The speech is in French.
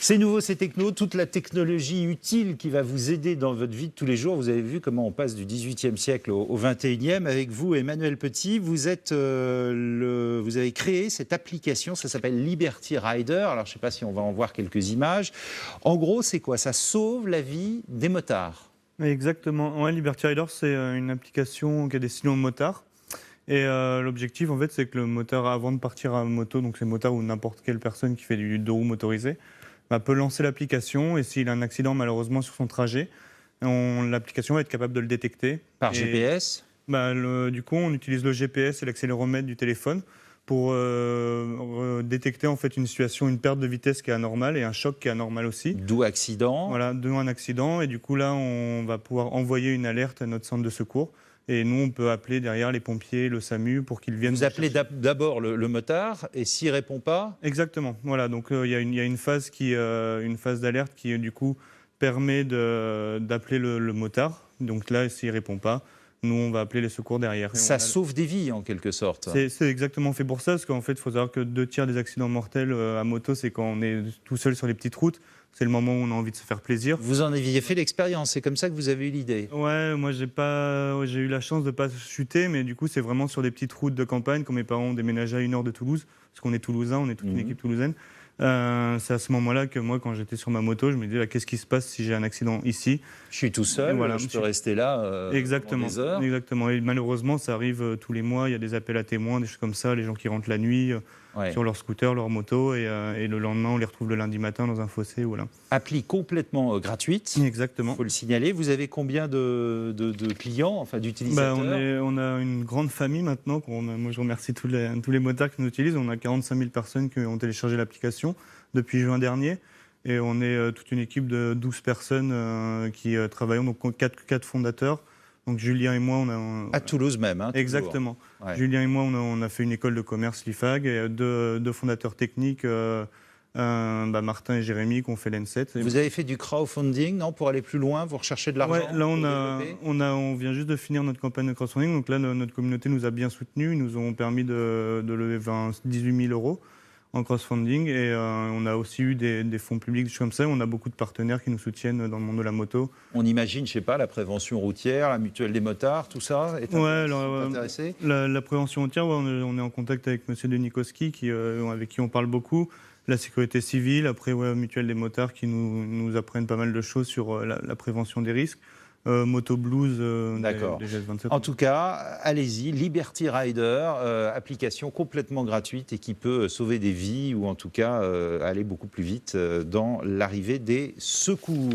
C'est nouveau, c'est techno, toute la technologie utile qui va vous aider dans votre vie de tous les jours. Vous avez vu comment on passe du XVIIIe siècle au XXIe. Avec vous, Emmanuel Petit, vous avez créé cette application, ça s'appelle Liberty Rider. Alors, je ne sais pas si on va en voir quelques images. En gros, c'est quoi? Ça sauve la vie des motards. Exactement. Ouais, Liberty Rider, c'est une application qui est destinée aux motards. Et l'objectif, en fait, c'est que le motard, avant de partir à moto, donc c'est motard ou n'importe quelle personne qui fait du deux roues motorisé, peut lancer l'application et s'il a un accident malheureusement sur son trajet, l'application va être capable de le détecter. Par GPS? Du coup, on utilise le GPS et l'accéléromètre du téléphone pour détecter en fait une situation, une perte de vitesse qui est anormale et un choc qui est anormal aussi. D'où accident. Voilà, d'où un accident. Et du coup, là, on va pouvoir envoyer une alerte à notre centre de secours. Et nous, on peut appeler derrière les pompiers, le SAMU pour qu'ils viennent. Vous appelez d'abord le motard et s'il ne répond pas? Exactement. Voilà, donc il y a une phase d'alerte qui du coup permet d'appeler le motard. Donc là, s'il ne répond pas, nous, on va appeler les secours derrière. Ça sauve des vies en quelque sorte. C'est exactement fait pour ça, parce qu'en fait, il faut savoir que 2 tiers des accidents mortels à moto, c'est quand on est tout seul sur les petites routes. C'est le moment où on a envie de se faire plaisir. Vous en aviez fait l'expérience, c'est comme ça que vous avez eu l'idée? Ouais, moi j'ai eu la chance de ne pas chuter, mais du coup c'est vraiment sur des petites routes de campagne quand mes parents ont déménagé à 1 heure de Toulouse, parce qu'on est toulousains, on est toute une équipe toulousaine. C'est à ce moment-là que moi, quand j'étais sur ma moto, je me disais qu'est-ce qui se passe si j'ai un accident ici? Je suis tout seul, voilà, je peux rester là exactement, pendant des heures. exactement. Et malheureusement, ça arrive tous les mois, il y a des appels à témoins, des choses comme ça, les gens qui rentrent la nuit sur leur scooter, leur moto, et le lendemain, on les retrouve le lundi matin dans un fossé. Voilà. Appli complètement gratuite. Exactement. Il faut le signaler. Vous avez combien de clients, enfin d'utilisateurs? On a une grande famille maintenant. Moi, je remercie tous les motards qui nous utilisent. On a 45 000 personnes qui ont téléchargé l'application depuis juin dernier. Et on est toute une équipe de 12 personnes qui travaillent, donc 4 fondateurs. Donc Julien et moi, à Toulouse même, hein, exactement. Ouais. Julien et moi, on a fait une école de commerce, l'IFAG, et deux fondateurs techniques, Martin et Jérémy, qui ont fait l'ENSET. Vous avez fait du crowdfunding, non, pour aller plus loin? Vous recherchez de l'argent? Ouais, là, on vient juste de finir notre campagne de crowdfunding. Donc là, notre communauté nous a bien soutenus. Ils nous ont permis de lever 18 000 euros en crowdfunding, et on a aussi eu des fonds publics, des choses comme ça. On a beaucoup de partenaires qui nous soutiennent dans le monde de la moto. On imagine, je ne sais pas, la prévention routière, la mutuelle des motards, tout ça est intéressé? La prévention routière, on est en contact avec M. Denikowski, avec qui on parle beaucoup. La sécurité civile, après mutuelle des motards qui nous apprennent pas mal de choses sur la prévention des risques. Moto Blues, d'accord. Des GS27. En tout cas, allez-y, Liberty Rider, application complètement gratuite et qui peut sauver des vies ou en tout cas aller beaucoup plus vite dans l'arrivée des secours.